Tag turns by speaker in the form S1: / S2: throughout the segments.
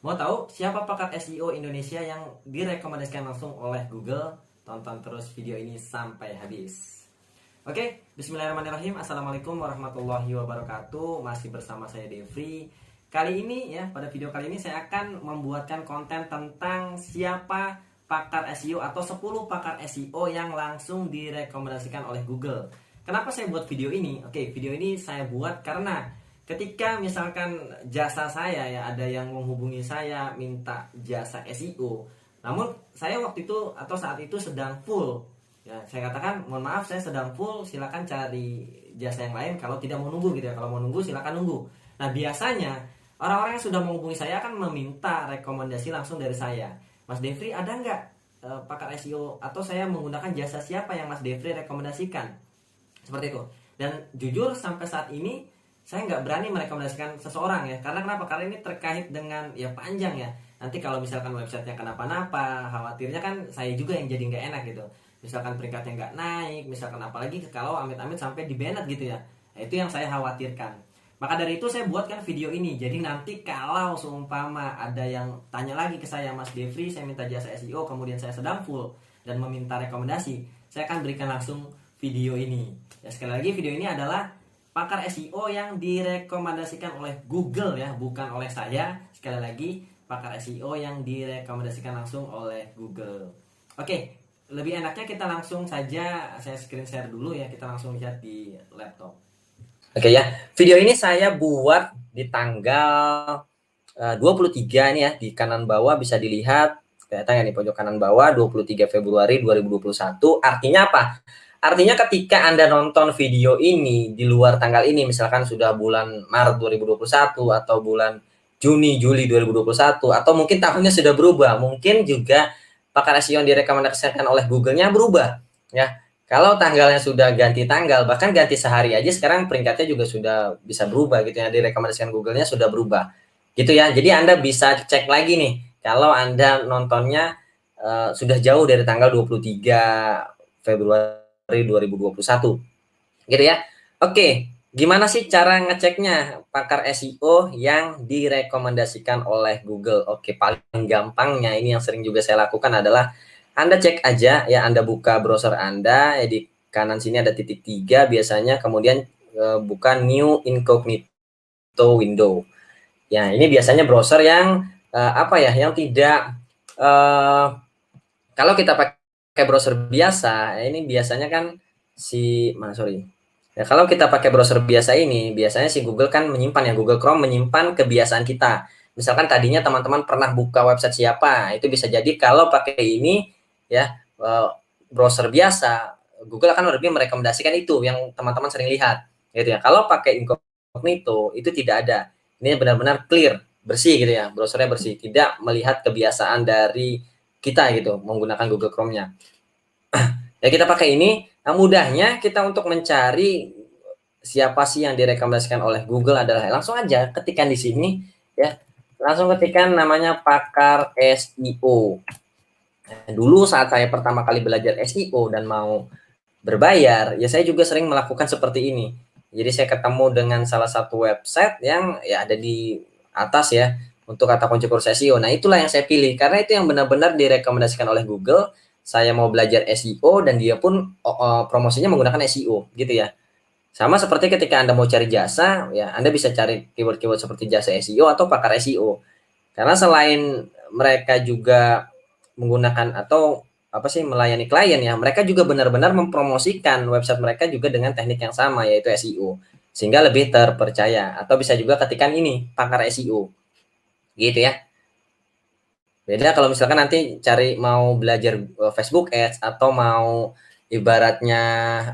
S1: Mau tahu siapa pakar SEO Indonesia yang direkomendasikan langsung oleh Google? Tonton terus video ini sampai habis. Oke, bismillahirrahmanirrahim. Assalamualaikum warahmatullahi wabarakatuh. Masih bersama saya Devri. Kali ini ya, pada video kali ini saya akan membuatkan konten tentang siapa pakar SEO atau 10 pakar SEO yang langsung direkomendasikan oleh Google. Kenapa saya buat video ini? Oke, video ini saya buat karena ketika misalkan jasa saya ya, ada yang menghubungi saya minta jasa SEO, namun saya waktu itu atau saat itu sedang full ya, saya katakan mohon maaf saya sedang full, silakan cari jasa yang lain kalau tidak mau nunggu gitu ya. Kalau mau nunggu silakan nunggu. Nah, biasanya orang-orang yang sudah menghubungi saya akan meminta rekomendasi langsung dari saya. Mas Devri, ada nggak pakar SEO, atau saya menggunakan jasa siapa yang Mas Devri rekomendasikan, seperti itu. Dan jujur sampai saat ini saya nggak berani merekomendasikan seseorang ya. Karena kenapa? Karena ini terkait dengan ya panjang ya. Nanti kalau misalkan websitenya kenapa-napa, khawatirnya kan saya juga yang jadi nggak enak gitu. Misalkan peringkatnya nggak naik, misalkan apalagi kalau amit-amit sampai di-banned gitu ya. Nah, itu yang saya khawatirkan. Maka dari itu saya buatkan video ini. Jadi nanti kalau seumpama ada yang tanya lagi ke saya, Mas Devri, saya minta jasa SEO, kemudian saya sedang full dan meminta rekomendasi, saya akan berikan langsung video ini. Ya, sekali lagi video ini adalah pakar SEO yang direkomendasikan oleh Google ya, bukan oleh saya. Sekali lagi, pakar SEO yang direkomendasikan langsung oleh Google. Oke, lebih enaknya kita langsung saja, saya screen share dulu ya, kita langsung lihat di laptop. Oke ya, video ini saya buat di tanggal 23 nih ya, di kanan bawah bisa dilihat, kelihatan ya nih pojok kanan bawah, 23 Februari 2021. Artinya apa? Artinya ketika Anda nonton video ini di luar tanggal ini, misalkan sudah bulan Maret 2021 atau bulan Juni, Juli 2021, atau mungkin tahunnya sudah berubah, mungkin juga pakar SEO yang direkomendasikan oleh Google-nya berubah ya. Kalau tanggalnya sudah ganti tanggal, bahkan ganti sehari aja sekarang peringkatnya juga sudah bisa berubah gitu ya, direkomendasikan Google-nya sudah berubah. Gitu ya. Jadi Anda bisa cek lagi nih kalau Anda nontonnya sudah jauh dari tanggal 23 Februari 2021 gitu ya. Oke, gimana sih cara ngeceknya pakar SEO yang direkomendasikan oleh Google? Oke, paling gampangnya ini yang sering juga saya lakukan adalah Anda cek aja ya, Anda buka browser Anda ya, di kanan sini ada titik 3 biasanya, kemudian buka new incognito window. Ya, ini biasanya browser yang apa ya, yang tidak kalau kita pakai browser biasa, ini biasanya kan ya, kalau kita pakai browser biasa ini, biasanya si Google kan menyimpan ya, Google Chrome menyimpan kebiasaan kita. Misalkan tadinya teman-teman pernah buka website siapa, itu bisa jadi kalau pakai ini ya, browser biasa, Google akan lebih merekomendasikan itu yang teman-teman sering lihat, gitu ya. Kalau pakai incognito itu tidak ada. Ini benar-benar clear, bersih gitu ya, browsernya bersih, tidak melihat kebiasaan dari kita gitu menggunakan Google Chrome-nya. Ya, kita pakai ini. Nah, mudahnya kita untuk mencari siapa sih yang direkomendasikan oleh Google adalah langsung aja ketikkan di sini ya. Langsung ketikkan namanya pakar SEO. Nah, dulu saat saya pertama kali belajar SEO dan mau berbayar, ya saya juga sering melakukan seperti ini. Jadi saya ketemu dengan salah satu website yang ya ada di atas ya, untuk kata kunci kurs SEO. Nah, itulah yang saya pilih karena itu yang benar-benar direkomendasikan oleh Google. Saya mau belajar SEO dan dia pun promosinya menggunakan SEO gitu ya. Sama seperti ketika Anda mau cari jasa, ya Anda bisa cari keyword-keyword seperti jasa SEO atau pakar SEO. Karena selain mereka juga menggunakan atau apa sih, melayani klien ya, mereka juga benar-benar mempromosikan website mereka juga dengan teknik yang sama, yaitu SEO, sehingga lebih terpercaya. Atau bisa juga ketikan ini pakar SEO gitu ya. Beda kalau misalkan nanti cari mau belajar Facebook Ads atau mau ibaratnya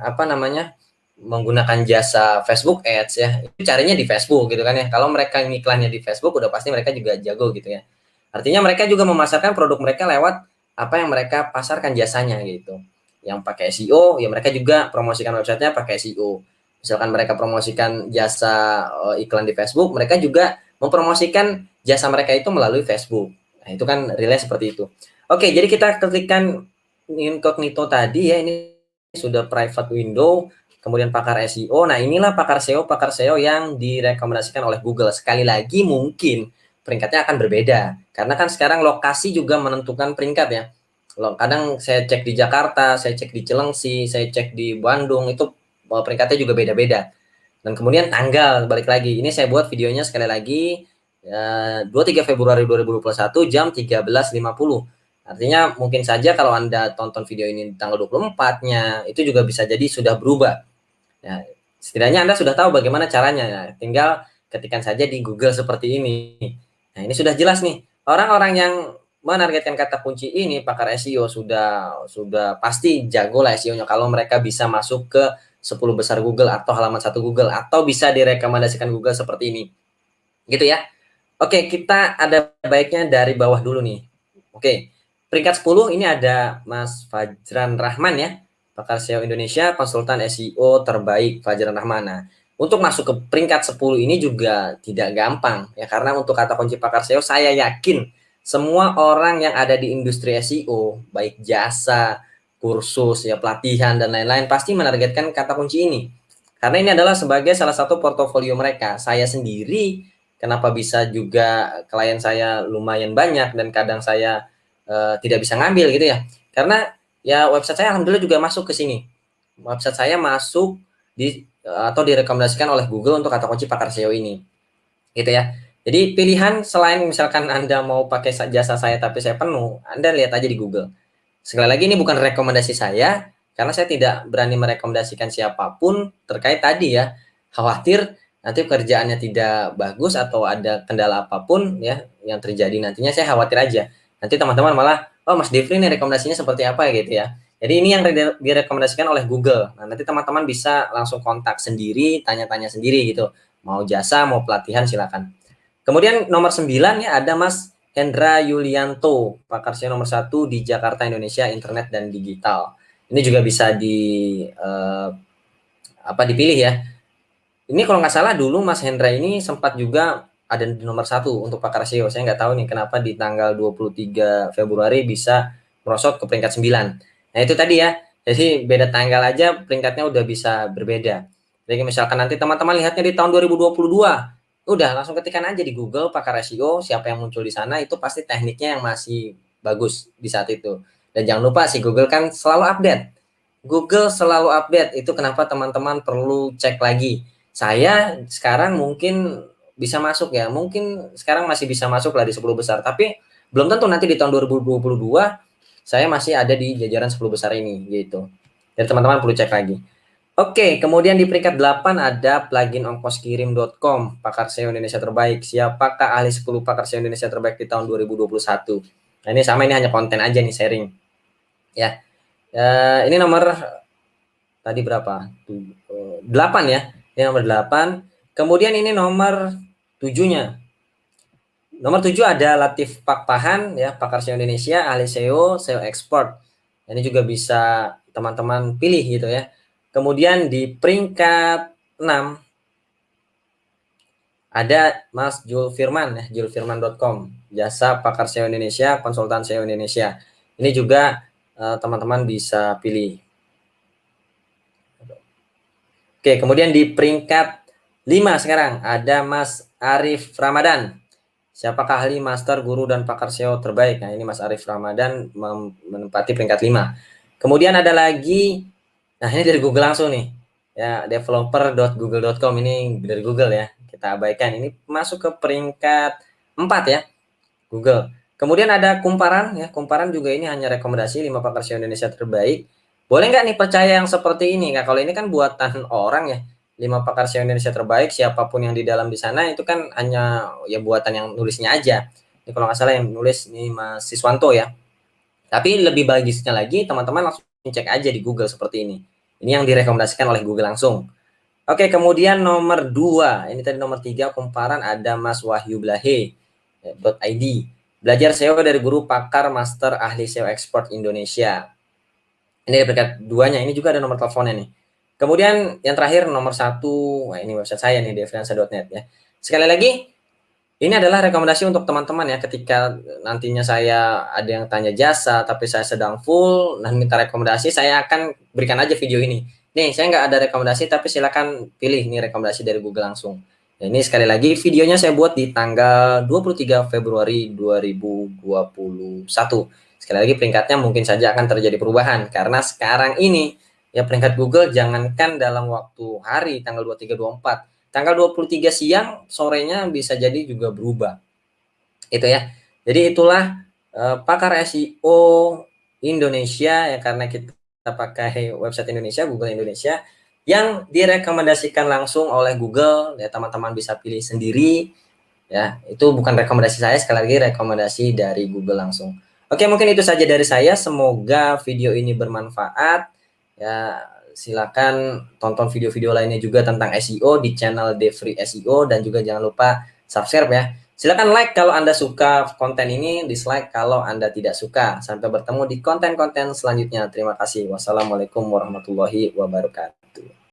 S1: apa namanya, menggunakan jasa Facebook Ads ya, itu carinya di Facebook gitu kan ya. Kalau mereka ngiklannya di Facebook udah pasti mereka juga jago gitu ya. Artinya mereka juga memasarkan produk mereka lewat apa yang mereka pasarkan jasanya gitu. Yang pakai SEO ya mereka juga promosikan websitenya pakai SEO. Misalkan mereka promosikan jasa iklan di Facebook, mereka juga mempromosikan jasa mereka itu melalui Facebook. Nah, itu kan relay seperti itu. Oke, jadi kita ketikkan incognito tadi ya, ini sudah private window, kemudian pakar SEO. Nah, inilah pakar SEO yang direkomendasikan oleh Google. Sekali lagi mungkin peringkatnya akan berbeda. Karena kan sekarang lokasi juga menentukan peringkat ya. Kadang saya cek di Jakarta, saya cek di Cilengsi, saya cek di Bandung, itu peringkatnya juga beda-beda. Dan kemudian tanggal, balik lagi. Ini saya buat videonya sekali lagi, 23 Februari 2021 jam 13.50. Artinya mungkin saja kalau Anda tonton video ini di tanggal 24-nya, itu juga bisa jadi sudah berubah. Nah, setidaknya Anda sudah tahu bagaimana caranya. Nah, tinggal ketikkan saja di Google seperti ini. Nah, ini sudah jelas nih. Orang-orang yang menargetkan kata kunci ini, pakar SEO sudah pasti jago lah SEO-nya kalau mereka bisa masuk ke 10 besar Google atau halaman 1 Google atau bisa direkomendasikan Google seperti ini. Gitu ya. Oke, kita ada baiknya dari bawah dulu nih. Oke. Peringkat 10 ini ada Mas Fajran Rahman ya. Pakar SEO Indonesia, konsultan SEO terbaik Fajran Rahman. Nah, untuk masuk ke peringkat 10 ini juga tidak gampang ya, karena untuk kata kunci pakar SEO saya yakin semua orang yang ada di industri SEO, baik jasa, kursus, ya pelatihan dan lain-lain pasti menargetkan kata kunci ini. Karena ini adalah sebagai salah satu portofolio mereka. Saya sendiri kenapa bisa juga klien saya lumayan banyak dan kadang saya tidak bisa ngambil gitu ya. Karena ya website saya alhamdulillah juga masuk ke sini. Website saya masuk di atau direkomendasikan oleh Google untuk kata kunci pakar SEO ini. Gitu ya. Jadi pilihan selain misalkan Anda mau pakai jasa saya tapi saya penuh, Anda lihat aja di Google. Sekali lagi ini bukan rekomendasi saya karena saya tidak berani merekomendasikan siapapun terkait tadi ya. Khawatir nanti pekerjaannya tidak bagus atau ada kendala apapun ya yang terjadi nantinya, saya khawatir aja. Nanti teman-teman malah, oh Mas Devri nih rekomendasinya seperti apa gitu ya. Jadi ini yang direkomendasikan oleh Google. Nah, nanti teman-teman bisa langsung kontak sendiri, tanya-tanya sendiri gitu. Mau jasa, mau pelatihan silakan. Kemudian nomor 9 ya ada Mas Hendra Yulianto, pakar SEO nomor 1 di Jakarta, Indonesia, internet dan digital. Ini juga bisa dipilih ya. Ini kalau nggak salah dulu Mas Hendra ini sempat juga ada di nomor 1 untuk pakar SEO. Saya nggak tahu nih kenapa di tanggal 23 Februari bisa merosot ke peringkat 9. Nah itu tadi ya, jadi beda tanggal aja peringkatnya udah bisa berbeda. Jadi misalkan nanti teman-teman lihatnya di tahun 2022, udah langsung ketikkan aja di Google pakar SEO, siapa yang muncul di sana itu pasti tekniknya yang masih bagus di saat itu. Dan jangan lupa sih Google kan selalu update. Google selalu update, itu kenapa teman-teman perlu cek lagi. Saya sekarang mungkin bisa masuk ya, mungkin sekarang masih bisa masuk lah di 10 besar, tapi belum tentu nanti di tahun 2022 saya masih ada di jajaran 10 besar ini gitu. Jadi teman-teman perlu cek lagi. Oke, kemudian di peringkat 8 ada pluginongkoskirim.com, pakar SEO Indonesia terbaik. Siapakah ahli 10 pakar SEO Indonesia terbaik di tahun 2021? Nah, ini sama, ini hanya konten aja nih, sharing. Ya. Ini nomor tadi berapa? 8 ya. Ini nomor 8. Kemudian ini nomor 7-nya. Nomor 7 ada Latif Pakpahan ya, pakar SEO Indonesia, ahli SEO, SEO expert. Ini juga bisa teman-teman pilih gitu ya. Kemudian di peringkat 6 ada Mas Jul Firman ya, julfirman.com, jasa pakar SEO Indonesia, konsultan SEO Indonesia. Ini juga teman-teman bisa pilih. Oke, kemudian di peringkat 5 sekarang ada Mas Arif Ramadan. Siapakah ahli, master, guru, dan pakar SEO terbaik? Nah, ini Mas Arif Ramadan menempati peringkat 5. Kemudian ada lagi, nah ini dari Google langsung nih. Ya, developer.google.com, ini dari Google ya. Kita abaikan. Ini masuk ke peringkat 4 ya, Google. Kemudian ada Kumparan ya. Kumparan juga ini hanya rekomendasi 5 pakar SEO Indonesia terbaik. Boleh nggak nih percaya yang seperti ini? Nah, kalau ini kan buatan orang ya. 5 pakar SEO Indonesia terbaik, siapapun yang di dalam di sana itu kan hanya ya buatan yang nulisnya aja. Ini kalau nggak salah yang nulis ini Mas Siswanto ya. Tapi lebih bagusnya lagi teman-teman langsung cek aja di Google seperti ini. Ini yang direkomendasikan oleh Google langsung. Oke, kemudian nomor 2, ini tadi nomor 3 Kumparan ada Mas Wahyu Blahe .id. Belajar SEO dari guru pakar master ahli SEO expert Indonesia. Ini peringkat 2-nya, ini juga ada nomor teleponnya nih. Kemudian yang terakhir nomor 1, wah ini website saya nih, devriansa.net ya. Sekali lagi, ini adalah rekomendasi untuk teman-teman ya, ketika nantinya saya ada yang tanya jasa tapi saya sedang full dan minta rekomendasi, saya akan berikan aja video ini. Nih, saya nggak ada rekomendasi tapi silakan pilih nih rekomendasi dari Google langsung. Ini sekali lagi videonya saya buat di tanggal 23 Februari 2021. Sekali lagi peringkatnya mungkin saja akan terjadi perubahan karena sekarang ini ya peringkat Google jangankan dalam waktu hari tanggal 23 24, tanggal 23 siang sorenya bisa jadi juga berubah. Itu ya. Jadi itulah pakar SEO Indonesia ya, karena kita pakai website Indonesia, Google Indonesia, yang direkomendasikan langsung oleh Google ya, teman-teman bisa pilih sendiri ya. Itu bukan rekomendasi saya, sekali lagi rekomendasi dari Google langsung. Oke, mungkin itu saja dari saya. Semoga video ini bermanfaat ya. Silakan tonton video-video lainnya juga tentang SEO di channel Devri SEO, dan juga jangan lupa subscribe ya. Silakan like kalau Anda suka konten ini, dislike kalau Anda tidak suka. Sampai bertemu di konten-konten selanjutnya. Terima kasih. Wassalamualaikum warahmatullahi wabarakatuh.